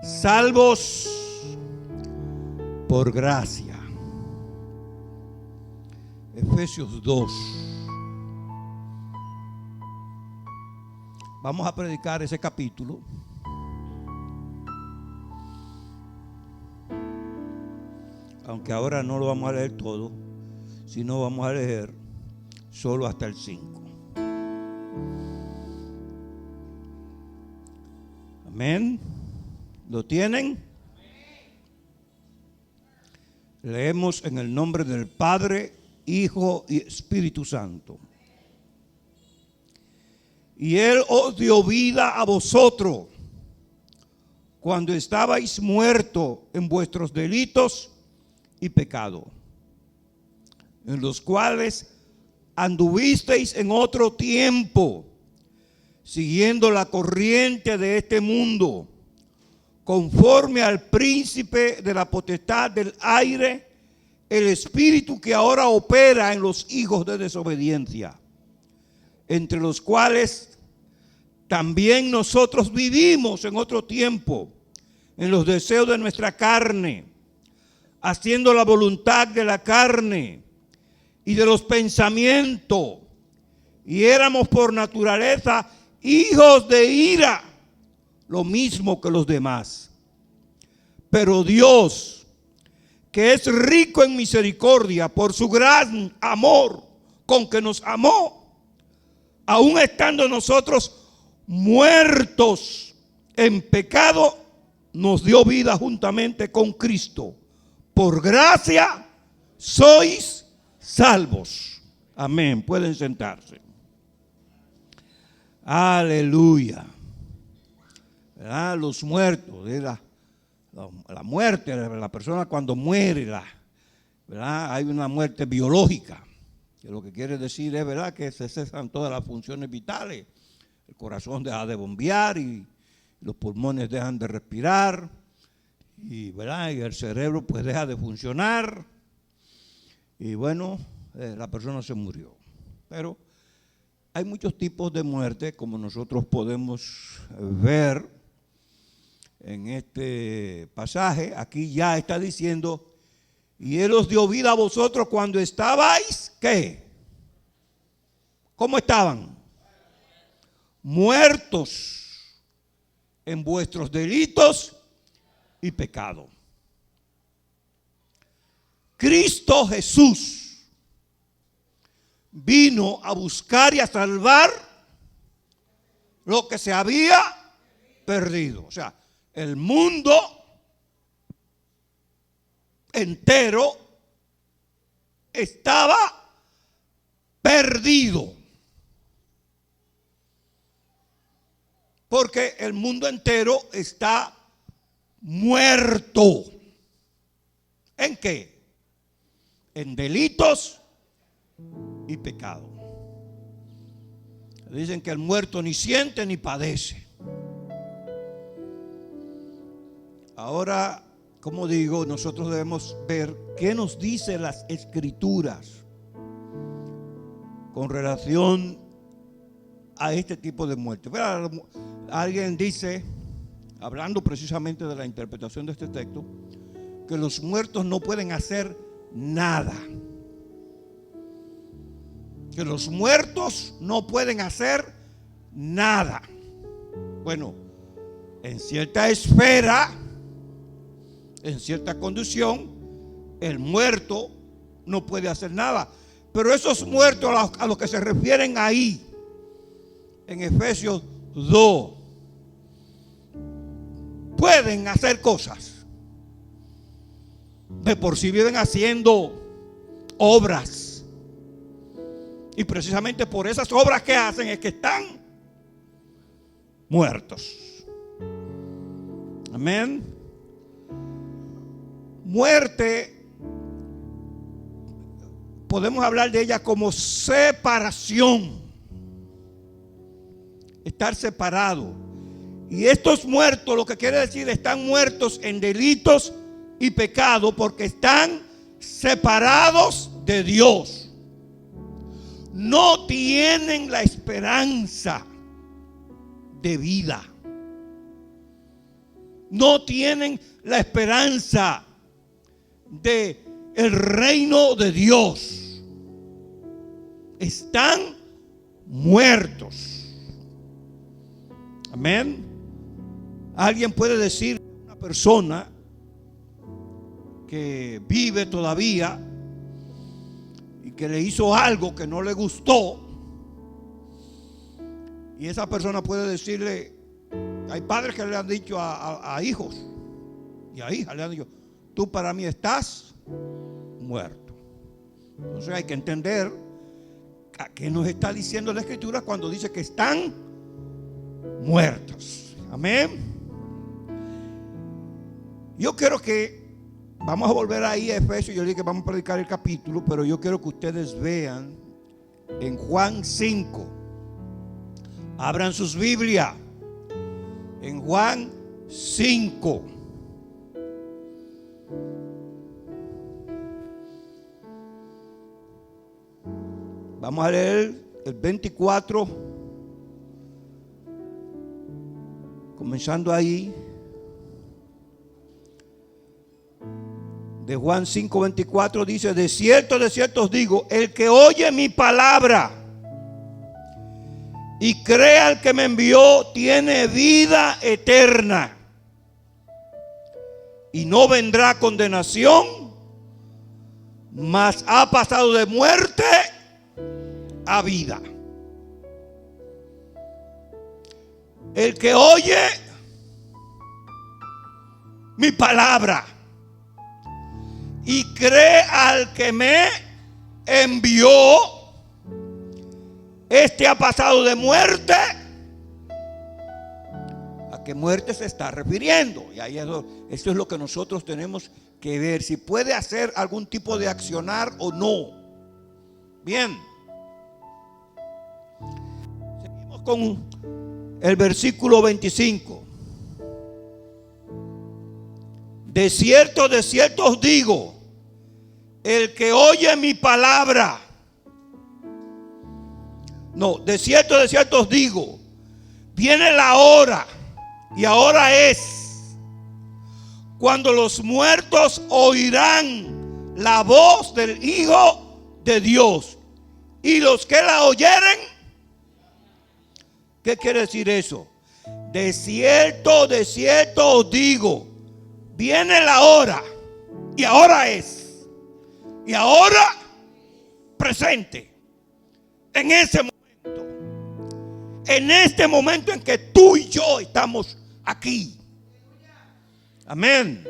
salvos por gracia. Efesios 2. Vamos a predicar ese capítulo. Aunque ahora no lo vamos a leer todo, sino vamos a leer solo hasta el 5. Amén. ¿Lo tienen? Leemos en el nombre del Padre, Hijo y Espíritu Santo. Y Él os dio vida a vosotros cuando estabais muertos en vuestros delitos y pecados, en los cuales anduvisteis en otro tiempo, siguiendo la corriente de este mundo, conforme al príncipe de la potestad del aire, el espíritu que ahora opera en los hijos de desobediencia, entre los cuales también nosotros vivimos en otro tiempo, en los deseos de nuestra carne, haciendo la voluntad de la carne y de los pensamientos, y éramos por naturaleza hijos de ira, lo mismo que los demás. Pero Dios, que es rico en misericordia, por su gran amor con que nos amó, aun estando nosotros muertos en pecado, nos dio vida juntamente con Cristo. Por gracia sois salvos. Amén. Pueden sentarse. Aleluya. ¿Verdad? Los muertos, la muerte de la persona cuando muere, ¿verdad? Hay una muerte biológica, que lo que quiere decir es, ¿verdad?, que se cesan todas las funciones vitales. El corazón deja de bombear y los pulmones dejan de respirar, y, ¿verdad?, y el cerebro pues deja de funcionar, y bueno, la persona se murió. Pero hay muchos tipos de muerte, como nosotros podemos ver en este pasaje. Aquí ya está diciendo: y Él os dio vida a vosotros cuando estabais, ¿qué? ¿Cómo estaban? Muertos en vuestros delitos y pecados. Cristo Jesús vino a buscar y a salvar lo que se había perdido. O sea, el mundo entero estaba perdido. Porque el mundo entero está muerto. ¿En qué? En delitos y pecado. Dicen que el muerto ni siente ni padece. Ahora, como digo, nosotros debemos ver qué nos dicen las Escrituras con relación a este tipo de muerte. Alguien dice, hablando precisamente de la interpretación de este texto, que los muertos no pueden hacer nada. Que los muertos no pueden hacer nada. Bueno, en cierta esfera, en cierta condición, el muerto no puede hacer nada. Pero esos muertos a los que se refieren ahí, en Efesios 2, pueden hacer cosas. De por sí viven haciendo obras. Y precisamente por esas obras que hacen es que están muertos. Amén. Muerte, podemos hablar de ella como separación. Estar separado. Y estos muertos, lo que quiere decir, están muertos en delitos y pecado, porque están separados de Dios. No tienen la esperanza de vida. no tienen la esperanza de el reino de Dios. Están muertos. Amén. Alguien puede decir a una persona que vive todavía y que le hizo algo que no le gustó, y esa persona puede decirle, hay padres que le han dicho a hijos y a hijas, le han dicho, tú para mí estás muerto. Entonces hay que entender a qué nos está diciendo la Escritura cuando dice que están muertos. Amén. Yo quiero que vamos a volver ahí a Efesios. Yo dije que vamos a predicar el capítulo, pero yo quiero que ustedes vean en Juan 5. Abran sus Biblias en Juan 5. Vamos a leer el 24, comenzando ahí. De Juan 5:24 dice: de cierto os digo, el que oye mi palabra y cree al que me envió tiene vida eterna y no vendrá condenación, mas ha pasado de muerte a vida. El que oye mi palabra y cree al que me envió, este ha pasado de muerte. ¿A qué muerte se está refiriendo? Y ahí eso es lo que nosotros tenemos que ver, si puede hacer algún tipo de accionar o no. Bien, seguimos con el versículo 25. De cierto os digo, el que oye mi palabra, de cierto os digo, viene la hora, y ahora es, cuando los muertos oirán la voz del Hijo de Dios, y los que la oyeren. ¿Qué quiere decir eso? De cierto os digo, viene la hora, y ahora es, y ahora presente, en ese momento, en este momento en que tú y yo estamos aquí. Amén.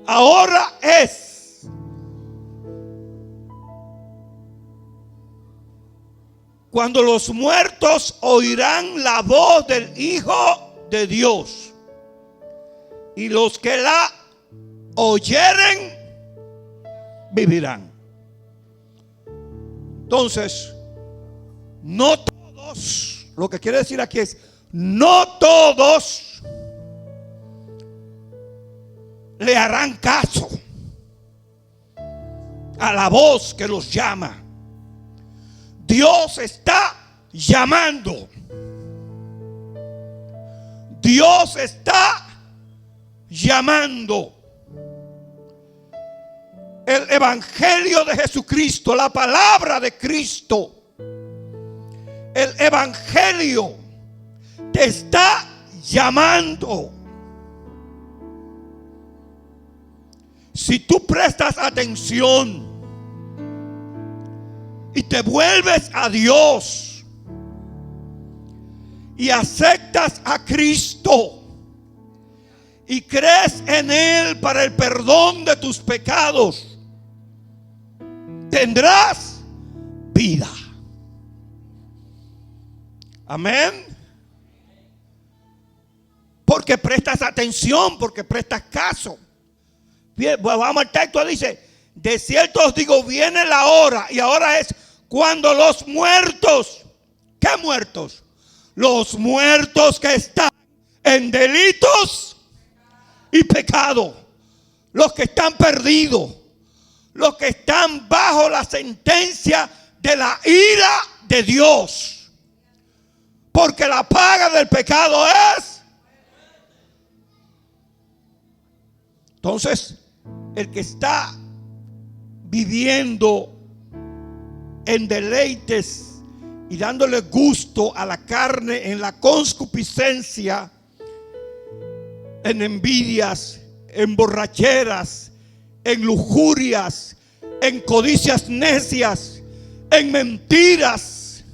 Ahora es. Cuando los muertos oirán la voz del Hijo de Dios, y los que la oyeren vivirán. Entonces, no todos, lo que quiere decir aquí es, no todos le harán caso a la voz que los llama. Dios está llamando. Dios está llamando. El evangelio de Jesucristo, la palabra de Cristo, el evangelio te está llamando. Si tú prestas atención y te vuelves a Dios y aceptas a Cristo y crees en Él para el perdón de tus pecados, tendrás vida. Amén. Porque prestas atención, porque prestas caso. Bien, pues vamos al texto, dice: de cierto os digo, viene la hora, y ahora es cuando los muertos, ¿qué muertos? Los muertos que están en delitos y pecado, los que están perdidos, los que están bajo la sentencia de la ira de Dios, porque la paga del pecado es. Entonces, el que está viviendo en deleites y dándole gusto a la carne, en la concupiscencia, en envidias, en borracheras, en lujurias, en codicias necias, en mentiras,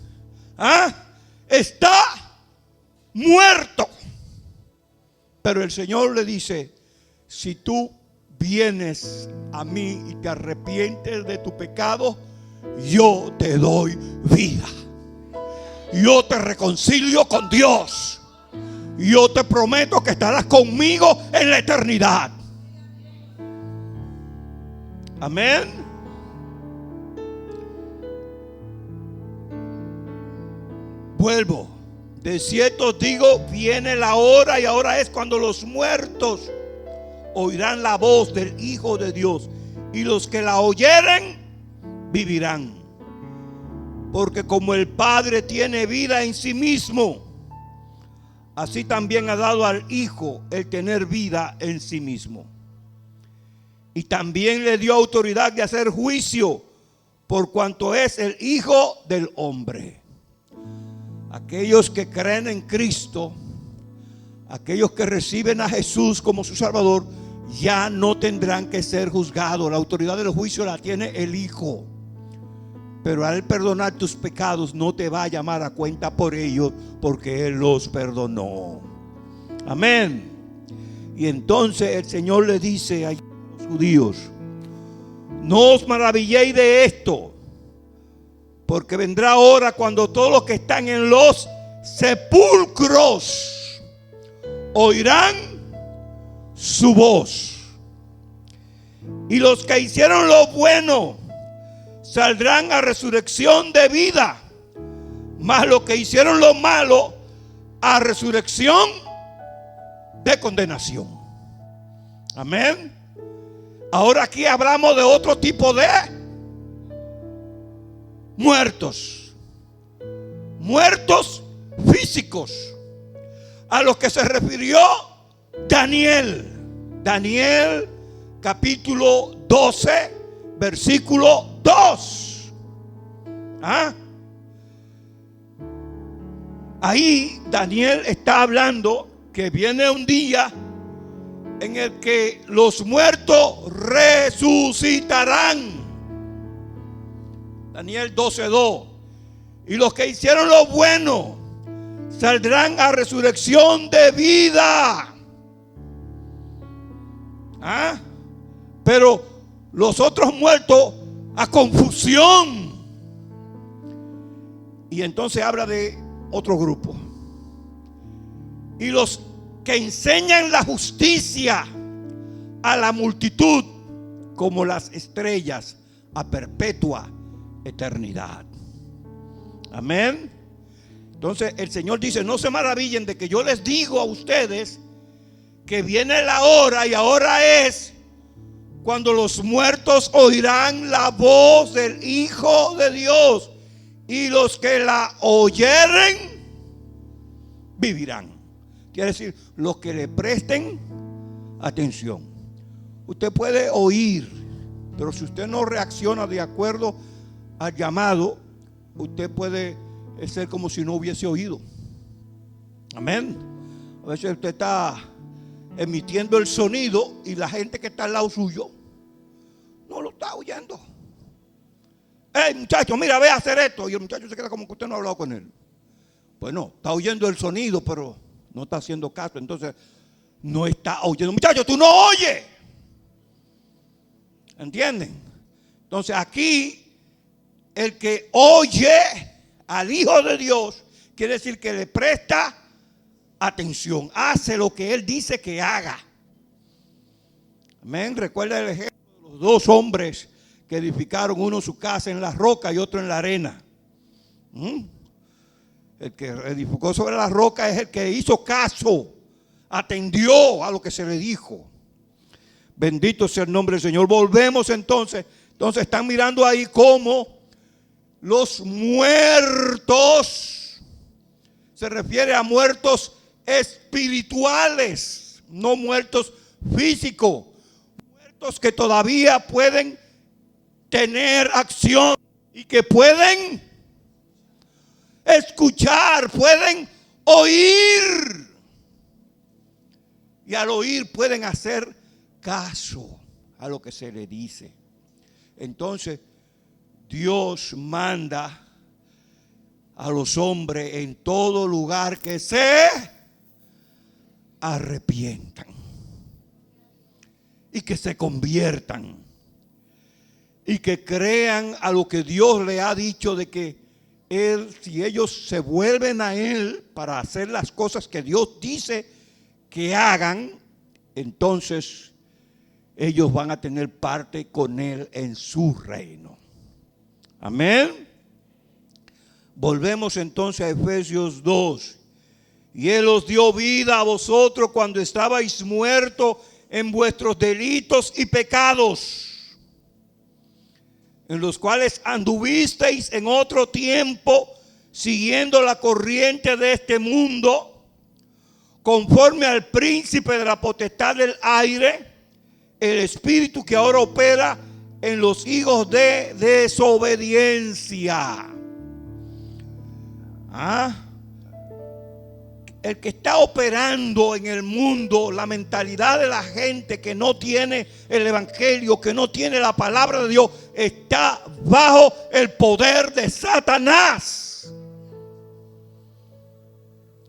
está muerto. Pero el Señor le dice: si tú vienes a mí y te arrepientes de tu pecado, yo te doy vida. Yo te reconcilio con Dios. Yo te prometo que estarás conmigo en la eternidad. Amén. Vuelvo. De cierto os digo, viene la hora, y ahora es cuando los muertos oirán la voz del Hijo de Dios, y los que la oyeren vivirán. Porque como el Padre tiene vida en sí mismo, así también ha dado al Hijo el tener vida en sí mismo. Y también le dio autoridad de hacer juicio, por cuanto es el Hijo del hombre. Aquellos que creen en Cristo, aquellos que reciben a Jesús como su Salvador, ya no tendrán que ser juzgados. La autoridad del juicio la tiene el Hijo. Pero al perdonar tus pecados, no te va a llamar a cuenta por ellos, porque Él los perdonó. Amén. Y entonces el Señor le dice a los judíos: no os maravilléis de esto, porque vendrá hora cuando todos los que están en los sepulcros oirán su voz, y los que hicieron lo bueno saldrán a resurrección de vida, mas los que hicieron lo malo a resurrección de condenación. Amén. Ahora aquí hablamos de otro tipo de muertos. Muertos físicos, a los que se refirió Daniel. Daniel capítulo 12, versículo 2. Ahí Daniel está hablando que viene un día en el que los muertos resucitarán. Daniel 12:2. Y los que hicieron lo bueno saldrán a resurrección de vida. Pero los otros muertos a confusión. Y entonces habla de otro grupo. Y los que enseñan la justicia a la multitud, como las estrellas, a perpetua eternidad. Amén. Entonces el Señor dice: no se maravillen de que yo les digo a ustedes que viene la hora, y ahora es cuando los muertos oirán la voz del Hijo de Dios, y los que la oyeren vivirán. Quiere decir, los que le presten atención. Usted puede oír, pero si usted no reacciona de acuerdo al llamado, usted puede ser como si no hubiese oído. Amén. A veces usted está emitiendo el sonido y la gente que está al lado suyo no lo está oyendo. Hey, muchacho, mira, ve a hacer esto. Y el muchacho se queda como que usted no ha hablado con él. Pues no, está oyendo el sonido, pero no está haciendo caso. Entonces no está oyendo. Muchacho, tú no oyes. ¿Entienden? Entonces aquí el que oye al Hijo de Dios quiere decir que le presta atención, hace lo que Él dice que haga. Amén. Recuerda el ejemplo de los dos hombres que edificaron, uno su casa en la roca y otro en la arena. El que edificó sobre la roca es el que hizo caso, atendió a lo que se le dijo. Bendito sea el nombre del Señor. Volvemos entonces. Entonces están mirando ahí cómo los muertos, se refiere a muertos espirituales, no muertos físicos. que todavía pueden tener acción y que pueden escuchar, pueden oír. Y al oír pueden hacer caso a lo que se le dice. Entonces, Dios manda a los hombres en todo lugar que se arrepientan y que se conviertan y que crean a lo que Dios le ha dicho de que Él, si ellos se vuelven a Él para hacer las cosas que Dios dice que hagan, entonces ellos van a tener parte con Él en su reino. Amén. Volvemos entonces a Efesios 2. Y Él os dio vida a vosotros cuando estabais muertos en vuestros delitos y pecados, en los cuales anduvisteis en otro tiempo, siguiendo la corriente de este mundo, conforme al príncipe de la potestad del aire, el espíritu que ahora opera en los hijos de desobediencia. El que está operando en el mundo, la mentalidad de la gente que no tiene el evangelio, que no tiene la palabra de Dios, está bajo el poder de Satanás.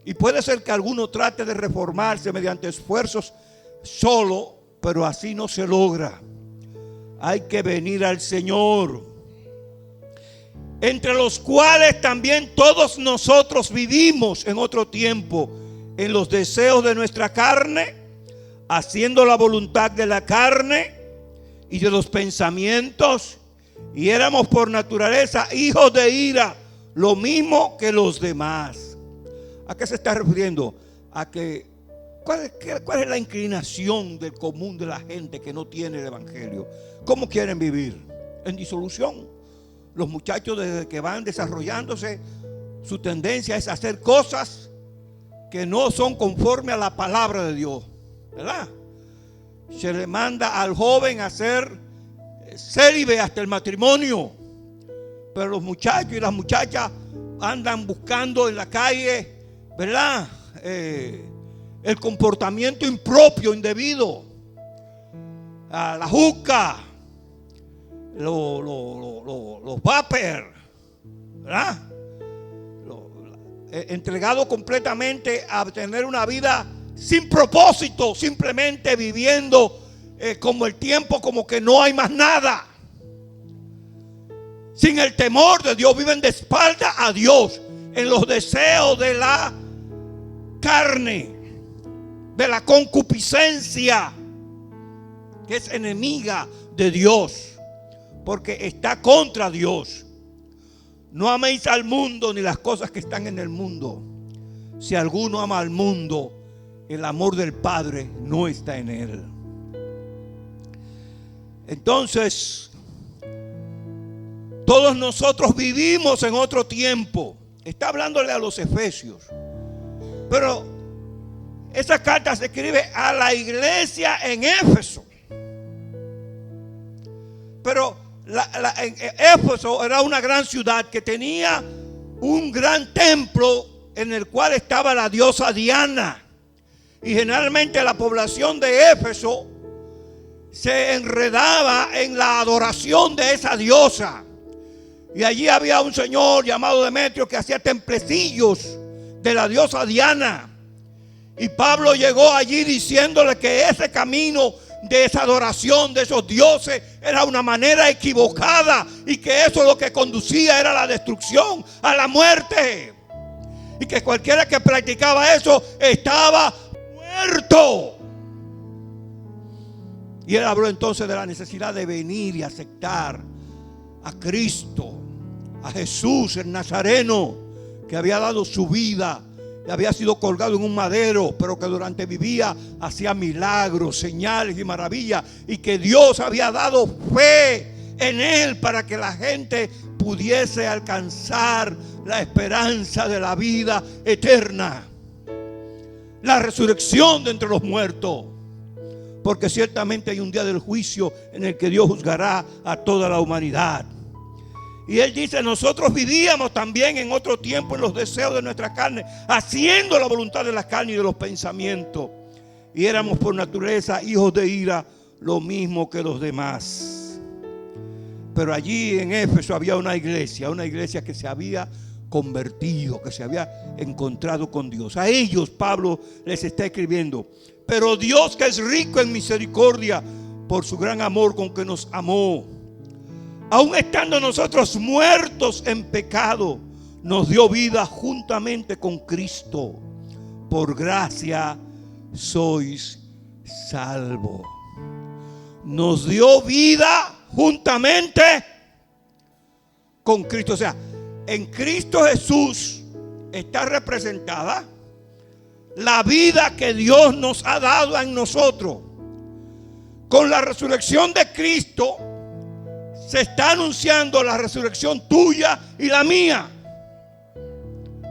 Y puede ser que alguno trate de reformarse mediante esfuerzos solo, pero así no se logra. Hay que venir al Señor, entre los cuales también todos nosotros vivimos en otro tiempo, en los deseos de nuestra carne, haciendo la voluntad de la carne y de los pensamientos, y éramos por naturaleza hijos de ira, lo mismo que los demás. ¿A qué se está refiriendo? A que ¿cuál es la inclinación del común de la gente que no tiene el evangelio? ¿Cómo quieren vivir? En disolución. Los muchachos, desde que van desarrollándose, su tendencia es hacer cosas que no son conforme a la palabra de Dios, ¿verdad? Se le manda al joven a ser célibe hasta el matrimonio, pero los muchachos y las muchachas andan buscando en la calle, ¿verdad? El comportamiento impropio, indebido, la juca, los vapers, ¿verdad? Entregado completamente a tener una vida sin propósito, simplemente viviendo como el tiempo, como que no hay más nada, sin el temor de Dios. Viven de espalda a Dios, en los deseos de la carne, de la concupiscencia, que es enemiga de Dios, porque está contra Dios. No améis al mundo ni las cosas que están en el mundo. Si alguno ama al mundo, el amor del Padre no está en él. Entonces, todos nosotros vivimos en otro tiempo. Está hablándole a los efesios, pero esa carta se escribe a la iglesia en Éfeso. Pero Éfeso era una gran ciudad que tenía un gran templo en el cual estaba la diosa Diana. Y generalmente la población de Éfeso se enredaba en la adoración de esa diosa. Y allí había un señor llamado Demetrio que hacía templecillos de la diosa Diana. Y Pablo llegó allí diciéndole que ese camino de esa adoración de esos dioses era una manera equivocada, y que eso lo que conducía era a la destrucción, a la muerte, y que cualquiera que practicaba eso estaba muerto. Y él habló entonces de la necesidad de venir y aceptar a Cristo, a Jesús el Nazareno, que había dado su vida y había sido colgado en un madero, pero que durante vivía hacía milagros, señales y maravillas, y que Dios había dado fe en él para que la gente pudiese alcanzar la esperanza de la vida eterna, la resurrección de entre los muertos. porque ciertamente hay un día del juicio en el que Dios juzgará a toda la humanidad. Y él dice: nosotros vivíamos también en otro tiempo en los deseos de nuestra carne, haciendo la voluntad de la carne y de los pensamientos, y éramos por naturaleza hijos de ira, lo mismo que los demás. Pero allí en Éfeso había una iglesia que se había convertido, que se había encontrado con Dios. A ellos Pablo les está escribiendo: pero Dios, que es rico en misericordia, por su gran amor con que nos amó, aun estando nosotros muertos en pecado, nos dio vida juntamente con Cristo. Por gracia sois salvos. Nos dio vida juntamente con Cristo. O sea, en Cristo Jesús está representada la vida que Dios nos ha dado en nosotros. Con la resurrección de Cristo se está anunciando la resurrección tuya y la mía,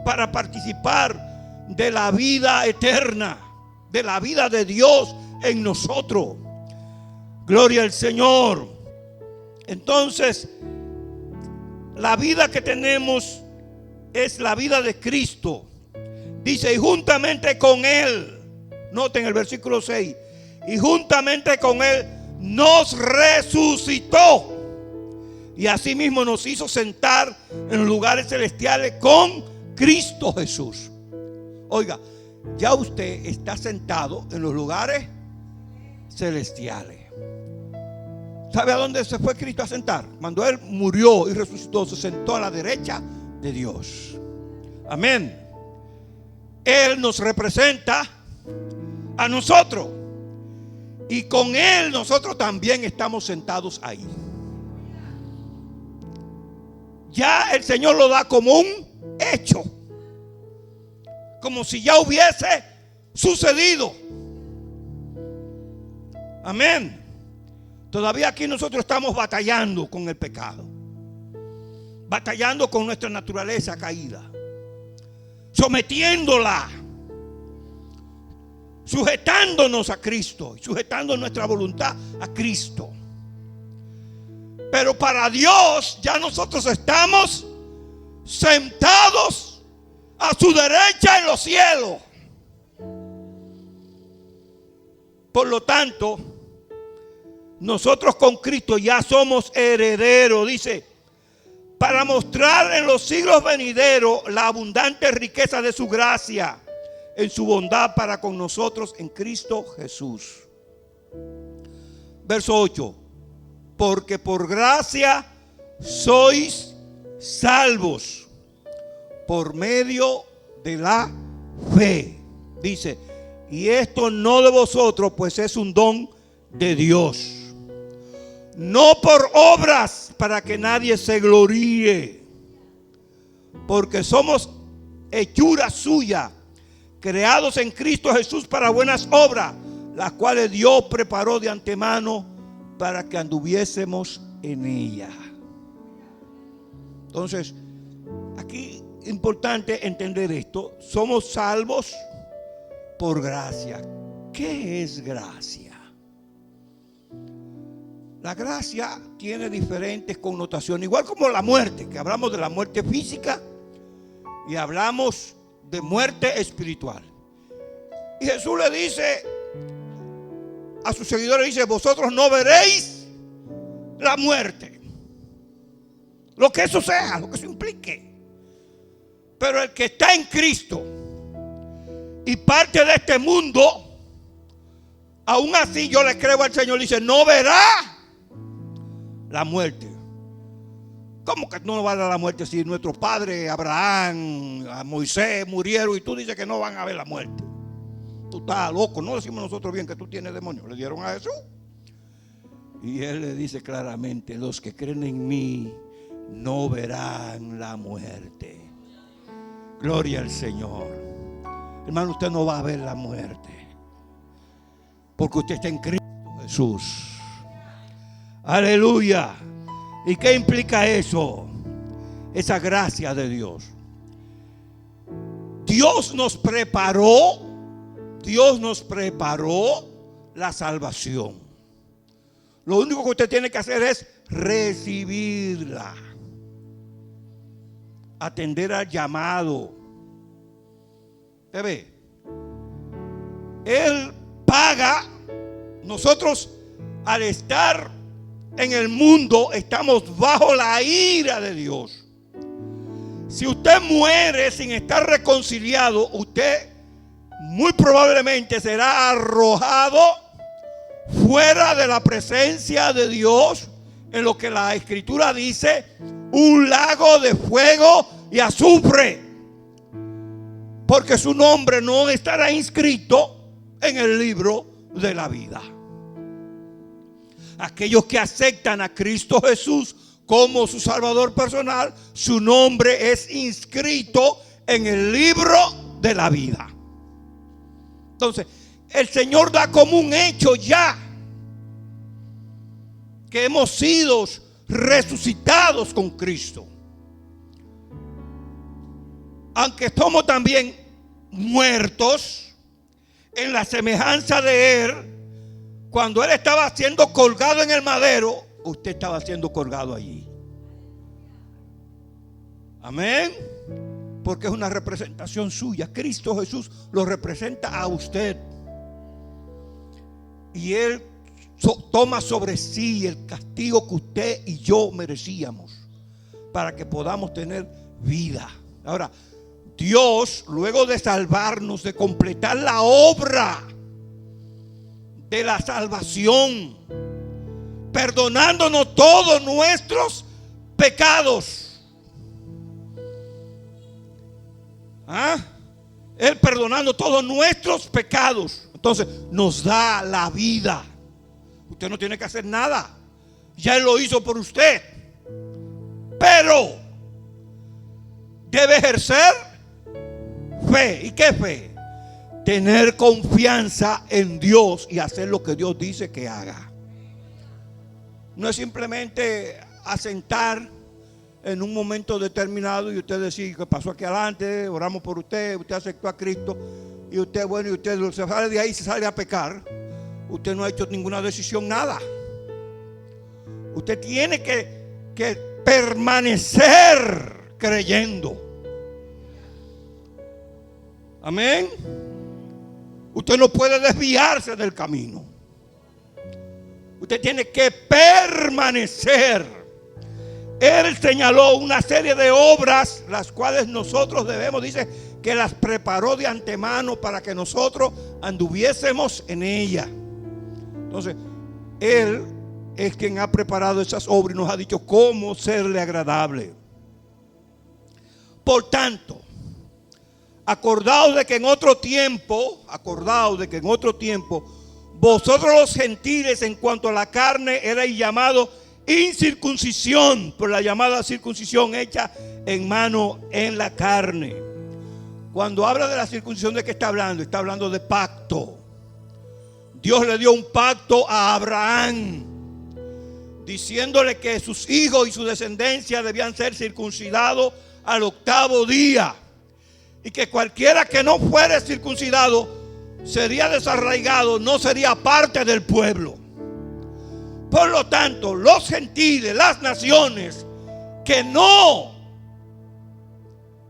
para participar de la vida eterna, de la vida de Dios en nosotros. Gloria al Señor. Entonces, la vida que tenemos es la vida de Cristo. Dice: y juntamente con Él, noten el versículo 6, y juntamente con Él nos resucitó, y asimismo nos hizo sentar en los lugares celestiales con Cristo Jesús. Oiga, ya usted está sentado en los lugares celestiales. ¿Sabe a dónde se fue Cristo a sentar? Cuando Él murió y resucitó, se sentó a la derecha de Dios. Amén. Él nos representa a nosotros, y con Él nosotros también estamos sentados ahí. Ya el Señor lo da como un hecho, como si ya hubiese sucedido. Amén. Todavía aquí nosotros estamos batallando con el pecado, batallando con nuestra naturaleza caída, sometiéndola, sujetándonos a Cristo, sujetando nuestra voluntad a Cristo. Pero para Dios ya nosotros estamos sentados a su derecha en los cielos. Por lo tanto, nosotros con Cristo ya somos herederos, dice, para mostrar en los siglos venideros la abundante riqueza de su gracia en su bondad para con nosotros en Cristo Jesús. Verso 8: porque por gracia sois salvos por medio de la fe. Dice: y esto no de vosotros, pues es un don de Dios, no por obras, para que nadie se gloríe, porque somos hechura suya, creados en Cristo Jesús para buenas obras, las cuales Dios preparó de antemano para que anduviésemos en ella. Entonces, aquí es importante entender esto: somos salvos por gracia. ¿Qué es gracia? La gracia tiene diferentes connotaciones, igual como la muerte, que hablamos de la muerte física y hablamos de muerte espiritual. Y Jesús le dice a sus seguidores, dice: vosotros no veréis la muerte, lo que eso sea, lo que eso implique. Pero el que está en Cristo y parte de este mundo, aún así yo le creo al Señor, dice: no verá la muerte. ¿Cómo que no va a dar la muerte si nuestros padres, Abraham, a Moisés, murieron y tú dices que no van a ver la muerte? Tú estás loco. No decimos nosotros bien que tú tienes demonios. Le dieron a Jesús. Y Él le dice claramente: los que creen en mí no verán la muerte. Gloria al Señor. Hermano, usted no va a ver la muerte, porque usted está en Cristo Jesús. Aleluya. ¿Y qué implica eso? Esa gracia de Dios. Dios nos preparó la salvación. Lo único que usted tiene que hacer es recibirla, atender al llamado. ¿Usted ve? Él paga. Nosotros, al estar en el mundo, estamos bajo la ira de Dios. Si usted muere sin estar reconciliado, usted muy probablemente será arrojado fuera de la presencia de Dios, en lo que la Escritura dice, un lago de fuego y azufre, porque su nombre no estará inscrito en el libro de la vida. Aquellos que aceptan a Cristo Jesús como su Salvador personal, su nombre es inscrito en el libro de la vida. Entonces, el Señor da como un hecho ya que hemos sido resucitados con Cristo. Aunque somos también muertos en la semejanza de Él, cuando Él estaba siendo colgado en el madero, usted estaba siendo colgado allí. Amén. Porque es una representación suya. Cristo Jesús lo representa a usted. Y Él toma sobre sí el castigo que usted y yo merecíamos, para que podamos tener vida. Ahora, Dios, luego de salvarnos, de completar la obra de la salvación, perdonándonos todos nuestros pecados. Él perdonando todos nuestros pecados, entonces nos da la vida. Usted no tiene que hacer nada, ya Él lo hizo por usted. Pero debe ejercer fe. ¿Y qué fe? Tener confianza en Dios y hacer lo que Dios dice que haga. No es simplemente asentar en un momento determinado y usted decir que pasó aquí adelante, oramos por usted, usted aceptó a Cristo y usted, bueno, y usted se sale de ahí y se sale a pecar. Usted no ha hecho ninguna decisión, nada. Usted tiene que permanecer creyendo. Amén. Usted no puede desviarse del camino. Usted tiene que permanecer. Él señaló una serie de obras, las cuales nosotros debemos, dice, que las preparó de antemano para que nosotros anduviésemos en ella. Entonces, Él es quien ha preparado esas obras y nos ha dicho cómo serle agradable. Por tanto, acordaos de que en otro tiempo, vosotros los gentiles en cuanto a la carne erais llamados incircuncisión, por la llamada circuncisión hecha en mano en la carne. Cuando habla de la circuncisión, ¿de qué está hablando? Está hablando de pacto. Dios le dio un pacto a Abraham, diciéndole que sus hijos y su descendencia debían ser circuncidados al 8º día, y que cualquiera que no fuera circuncidado sería desarraigado, no sería parte del pueblo. Por lo tanto, los gentiles, las naciones que no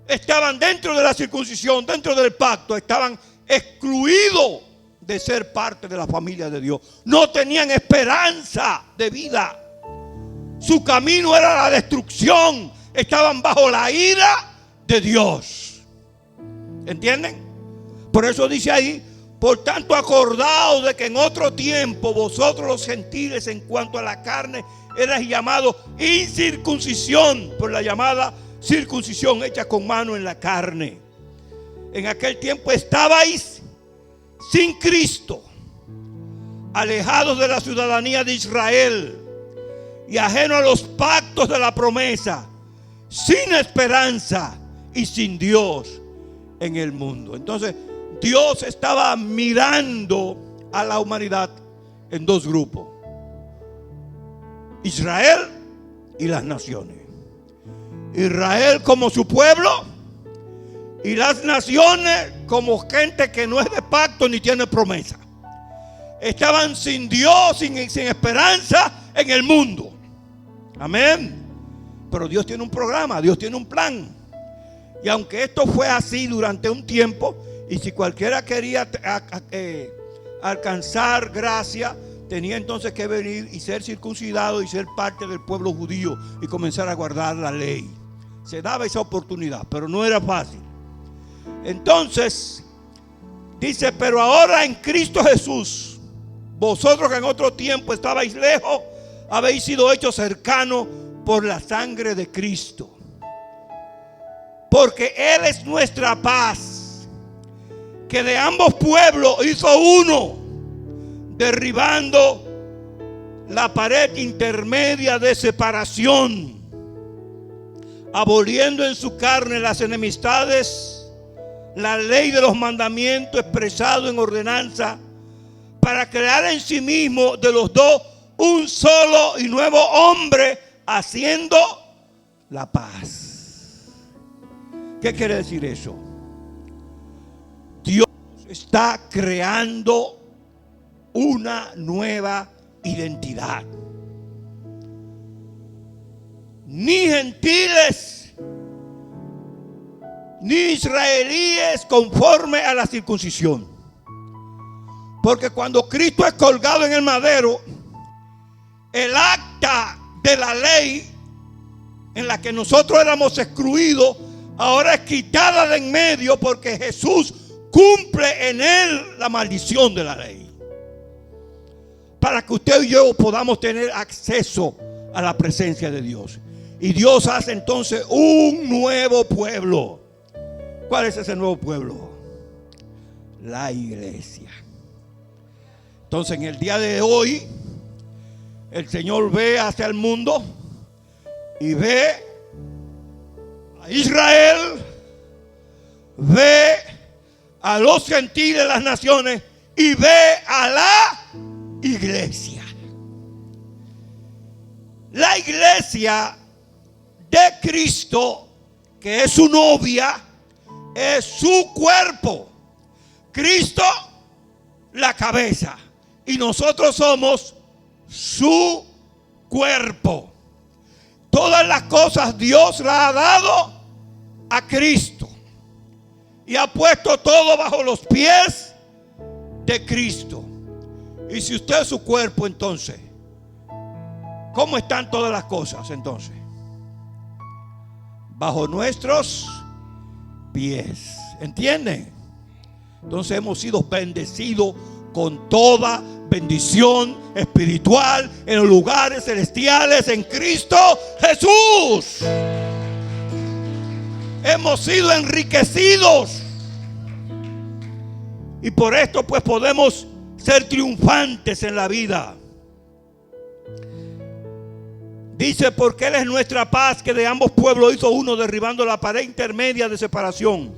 estaban dentro de la circuncisión, dentro del pacto, estaban excluidos de ser parte de la familia de Dios. No tenían esperanza de vida. Su camino era la destrucción. Estaban bajo la ira de Dios. ¿Entienden? Por eso dice ahí: por tanto, acordaos de que en otro tiempo vosotros los gentiles en cuanto a la carne erais llamados incircuncisión, por la llamada circuncisión hecha con mano en la carne. En aquel tiempo estabais sin Cristo, alejados de la ciudadanía de Israel y ajenos a los pactos de la promesa, sin esperanza y sin Dios en el mundo. Entonces, Dios estaba mirando a la humanidad en dos grupos: Israel y las naciones. Israel como su pueblo y las naciones como gente que no es de pacto ni tiene promesa. estaban sin Dios, sin esperanza en el mundo. Amén. Pero Dios tiene un programa, Dios tiene un plan. Y aunque esto fue así durante un tiempo, y si cualquiera quería alcanzar gracia, tenía entonces que venir y ser circuncidado y ser parte del pueblo judío y comenzar a guardar la ley. Se daba esa oportunidad, pero no era fácil. Entonces dice: pero ahora en Cristo Jesús, vosotros que en otro tiempo estabais lejos, habéis sido hechos cercanos por la sangre de Cristo. Porque Él es nuestra paz, que de ambos pueblos hizo uno, derribando la pared intermedia de separación, aboliendo en su carne las enemistades, la ley de los mandamientos expresado en ordenanza, para crear en sí mismo de los dos un solo y nuevo hombre, haciendo la paz. ¿Qué quiere decir eso? Dios está creando una nueva identidad. Ni gentiles ni israelíes conforme a la circuncisión. Porque cuando Cristo es colgado en el madero, el acta de la ley en la que nosotros éramos excluidos ahora es quitada de en medio, porque Jesús cumple en él la maldición de la ley, para que usted y yo podamos tener acceso a la presencia de Dios. Y Dios hace entonces un nuevo pueblo. ¿Cuál es ese nuevo pueblo? La iglesia. Entonces, en el día de hoy, el Señor ve hacia el mundo y ve a Israel, ve a los gentiles, las naciones, y ve a la iglesia. La iglesia de Cristo, que es su novia, es su cuerpo. Cristo, la cabeza, y nosotros somos su cuerpo. Todas las cosas Dios las ha dado a Cristo y ha puesto todo bajo los pies de Cristo. Y si usted es su cuerpo, entonces, ¿cómo están todas las cosas entonces? Bajo nuestros pies. ¿Entienden? Entonces hemos sido bendecidos con toda bendición espiritual en los lugares celestiales en Cristo Jesús. Hemos sido enriquecidos, y por esto pues podemos ser triunfantes en la vida. Dice: porque Él es nuestra paz, que de ambos pueblos hizo uno, derribando la pared intermedia de separación,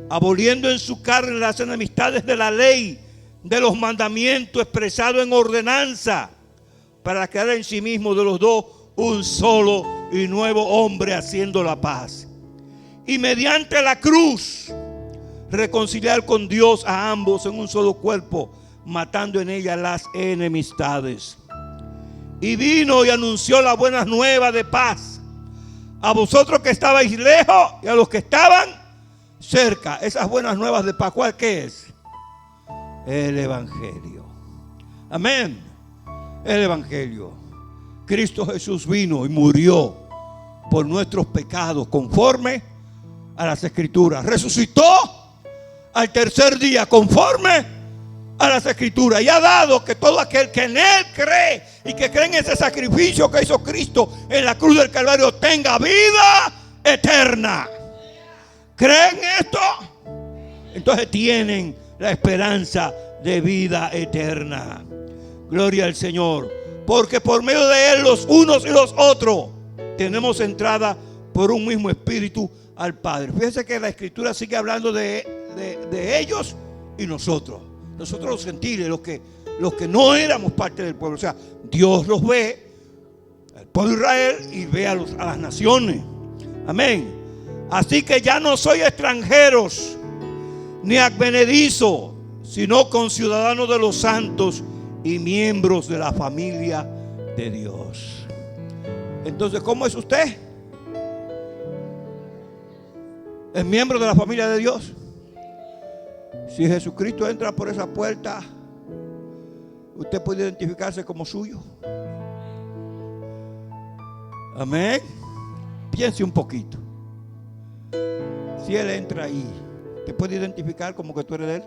aboliendo en su carne las enemistades de la ley de los mandamientos expresado en ordenanza, para crear en sí mismo de los dos un solo y nuevo hombre, haciendo la paz, y mediante la cruz reconciliar con Dios a ambos en un solo cuerpo, matando en ella las enemistades. Y vino y anunció la buena nueva de paz a vosotros que estabais lejos y a los que estaban cerca. Esas buenas nuevas de paz, ¿cuál que es? El evangelio. Amén. El evangelio. Cristo Jesús vino y murió por nuestros pecados conforme a las escrituras. Resucitó al tercer día conforme a las escrituras, y ha dado que todo aquel que en Él cree y que cree en ese sacrificio que hizo Cristo en la cruz del Calvario tenga vida eterna. ¿Creen esto? Entonces tienen la esperanza de vida eterna. Gloria al Señor. Porque por medio de Él los unos y los otros tenemos entrada por un mismo espíritu al Padre. Fíjense que la escritura sigue hablando de ellos y nosotros. Nosotros los gentiles, los que no éramos parte del pueblo. O sea, Dios los ve, al pueblo de Israel, y ve a las naciones. Amén. Así que ya no soy extranjeros ni advenedizos, sino conciudadanos de los santos y miembros de la familia de Dios. Entonces, ¿cómo es usted? ¿Es miembro de la familia de Dios? Si Jesucristo entra por esa puerta, usted puede identificarse como suyo. Amén. Piense un poquito. Si Él entra ahí, ¿te puede identificar como que tú eres de Él?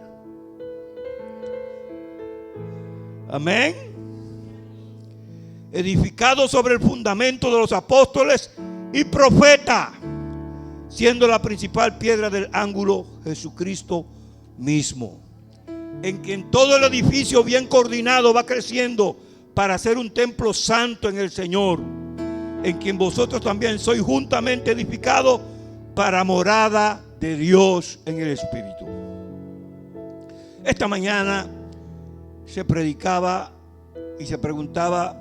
Amén. Edificado sobre el fundamento de los apóstoles y profetas, siendo la principal piedra del ángulo Jesucristo mismo, en quien todo el edificio bien coordinado va creciendo para ser un templo santo en el Señor, en quien vosotros también sois juntamente edificados para morada de Dios en el Espíritu. Esta mañana se predicaba y se preguntaba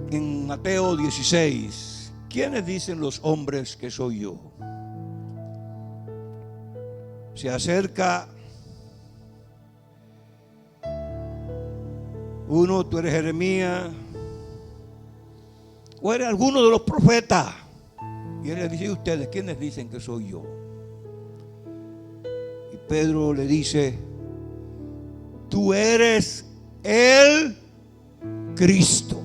en Mateo 16: ¿quiénes dicen los hombres que soy yo? Se acerca uno, tú eres Jeremías, o eres alguno de los profetas, y él le dice: ¿y ustedes quiénes dicen que soy yo? Y Pedro le dice: tú eres el Cristo.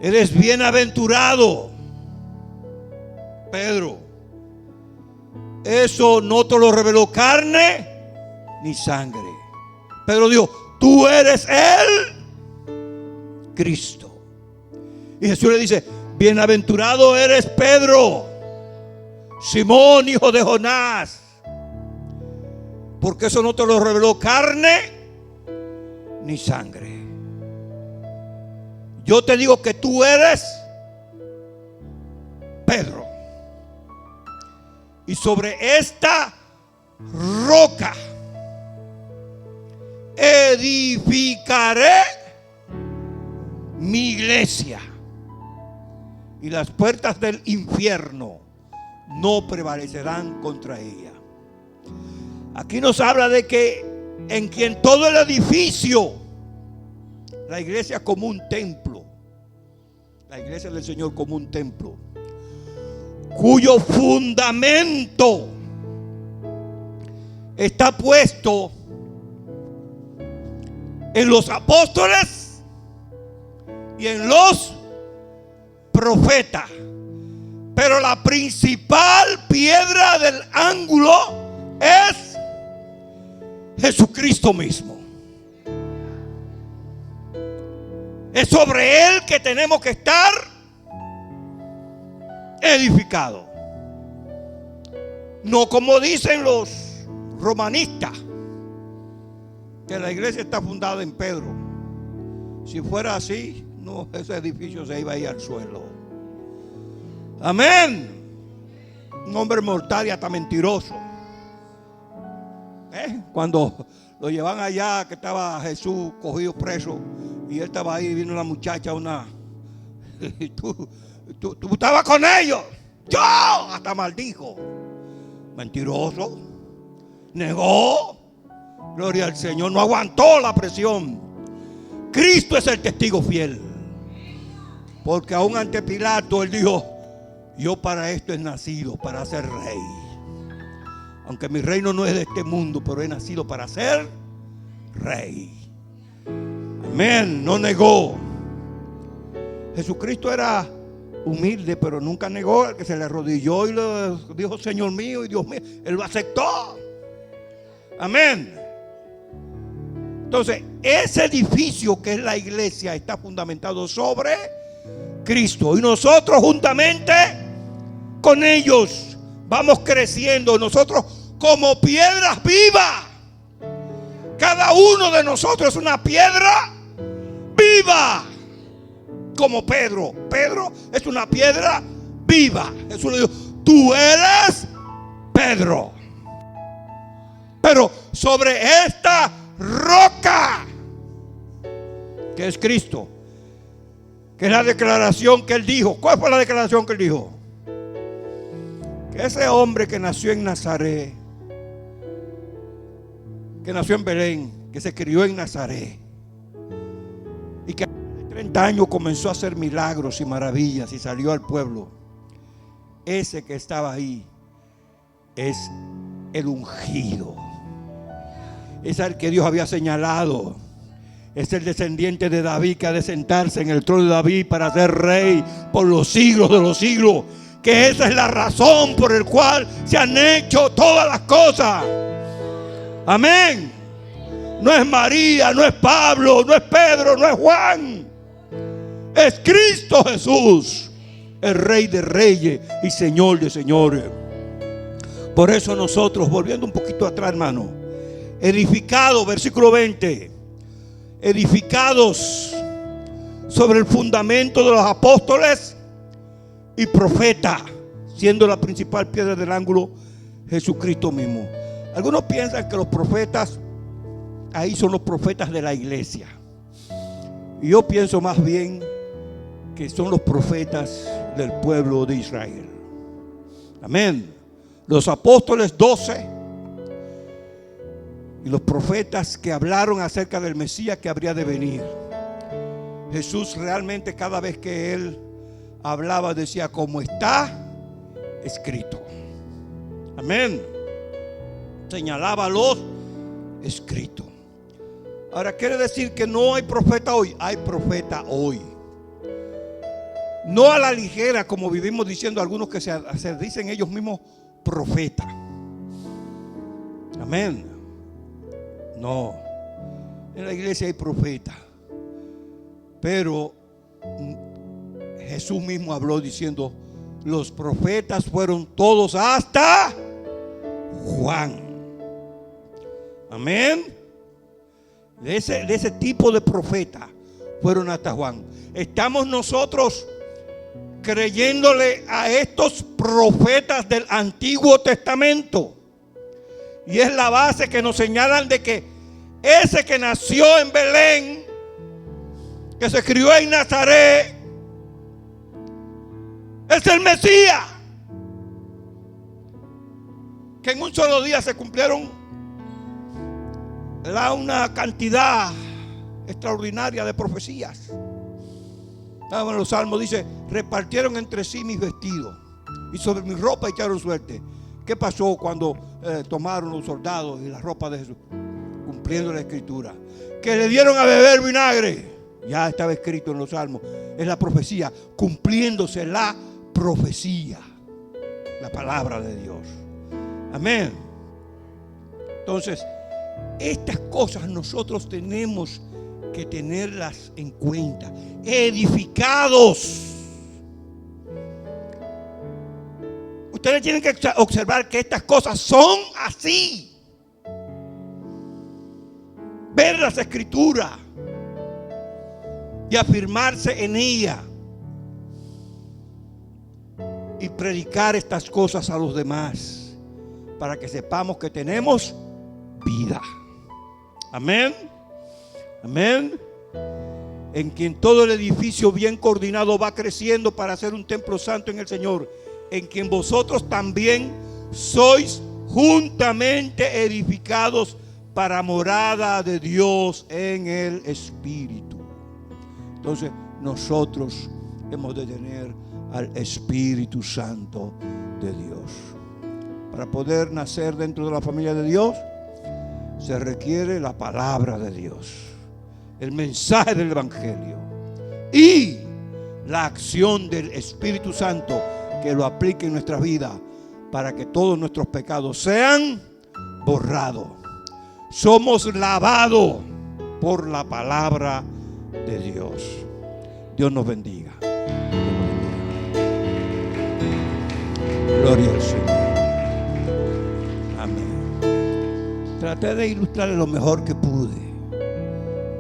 Eres bienaventurado, Pedro. Eso no te lo reveló carne ni sangre. Pedro dijo: tú eres el Cristo. Y Jesús le dice: bienaventurado eres Pedro, Simón, hijo de Jonás, porque eso no te lo reveló carne ni sangre. Yo te digo que tú eres Pedro, y sobre esta roca edificaré mi iglesia, y las puertas del infierno no prevalecerán contra ella. Aquí nos habla de que en quien todo el edificio, la iglesia como un templo, la iglesia del Señor como un templo, cuyo fundamento está puesto en los apóstoles y en los profetas, pero la principal piedra del ángulo es Jesucristo mismo. Es sobre Él que tenemos que estar edificados. No como dicen los romanistas, que la iglesia está fundada en Pedro. Si fuera así, no, ese edificio se iba a ir al suelo. Amén. Un hombre mortal y hasta mentiroso. Cuando lo llevan allá, que estaba Jesús cogido preso, y él estaba ahí, vino una muchacha, y tú estabas con ellos. Yo, hasta maldijo. Mentiroso. Negó. Gloria al Señor. No aguantó la presión. Cristo es el testigo fiel. Porque aún ante Pilato él dijo: yo para esto he nacido, para ser rey. Aunque mi reino no es de este mundo, pero he nacido para ser rey. Amén. No negó. Jesucristo era humilde, pero nunca negó. El que se le arrodilló y le dijo: Señor mío y Dios mío, Él lo aceptó. Amén. Entonces, ese edificio que es la iglesia está fundamentado sobre Cristo, y nosotros juntamente con ellos vamos creciendo. Nosotros como piedras vivas. Cada uno de nosotros es una piedra viva. Como Pedro. Pedro es una piedra viva. Jesús le dijo: tú eres Pedro. Pero sobre esta roca, que es Cristo, que es la declaración que él dijo. ¿Cuál fue la declaración que él dijo? Que ese hombre que nació en Nazaret que nació en Belén, que se crió en Nazaret y que a 30 años comenzó a hacer milagros y maravillas y salió al pueblo. Ese que estaba ahí es el ungido, es el que Dios había señalado. Es el descendiente de David que ha de sentarse en el trono de David para ser rey por los siglos de los siglos. Que esa es la razón por la cual se han hecho todas las cosas. Amén. No es María, no es Pablo, no es Pedro, no es Juan. Es Cristo Jesús, el Rey de reyes y Señor de señores. Por eso nosotros, volviendo un poquito atrás, hermano, edificados, versículo 20, edificados sobre el fundamento de los apóstoles y profetas, siendo la principal piedra del ángulo Jesucristo mismo. Algunos piensan que los profetas ahí son los profetas de la iglesia, y yo pienso más bien que son los profetas del pueblo de Israel. Amén. Los apóstoles 12 y los profetas que hablaron acerca del Mesías que habría de venir. Jesús realmente cada vez que él hablaba decía como está escrito. Amén. Señalaba los escritos. Ahora quiere decir que no hay profeta hoy. Hay profeta hoy. No a la ligera como vivimos diciendo algunos que se dicen ellos mismos profeta. Amén. No, en la iglesia hay profeta, pero Jesús mismo habló diciendo: los profetas fueron todos hasta Juan. Amén. De ese tipo de profeta fueron hasta Juan. Estamos nosotros creyéndole a estos profetas del Antiguo Testamento, y es la base que nos señalan de que ese que nació en Belén, que se crió en Nazaret, es el Mesías. Que en un solo día se cumplieron una cantidad extraordinaria de profecías. En los salmos dice: repartieron entre sí mis vestidos y sobre mi ropa echaron suerte. ¿Qué pasó cuando tomaron los soldados y la ropa de Jesús? Cumpliendo la escritura. Que le dieron a beber vinagre. Ya estaba escrito en los salmos. Es la profecía, cumpliéndose la profecía, la palabra de Dios. Amén. Entonces, estas cosas nosotros tenemos que tenerlas en cuenta. Edificados. Ustedes tienen que observar que estas cosas son así. Ver las escrituras y afirmarse en ellas y predicar estas cosas a los demás para que sepamos que tenemos vida. Amén. Amén. En quien todo el edificio bien coordinado va creciendo para ser un templo santo en el Señor, en quien vosotros también sois juntamente edificados para morada de Dios en el Espíritu. Entonces nosotros hemos de tener al Espíritu Santo de Dios. Para poder nacer dentro de la familia de Dios se requiere la palabra de Dios, el mensaje del Evangelio y la acción del Espíritu Santo que lo aplique en nuestra vida para que todos nuestros pecados sean borrados. Somos lavados por la palabra de Dios. Dios nos bendiga. Gloria al Señor. Amén. Traté de ilustrarles lo mejor que pude,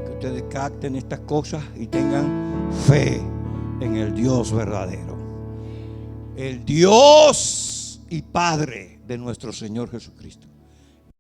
que ustedes capten estas cosas y tengan fe en el Dios verdadero, el Dios y Padre de nuestro Señor Jesucristo.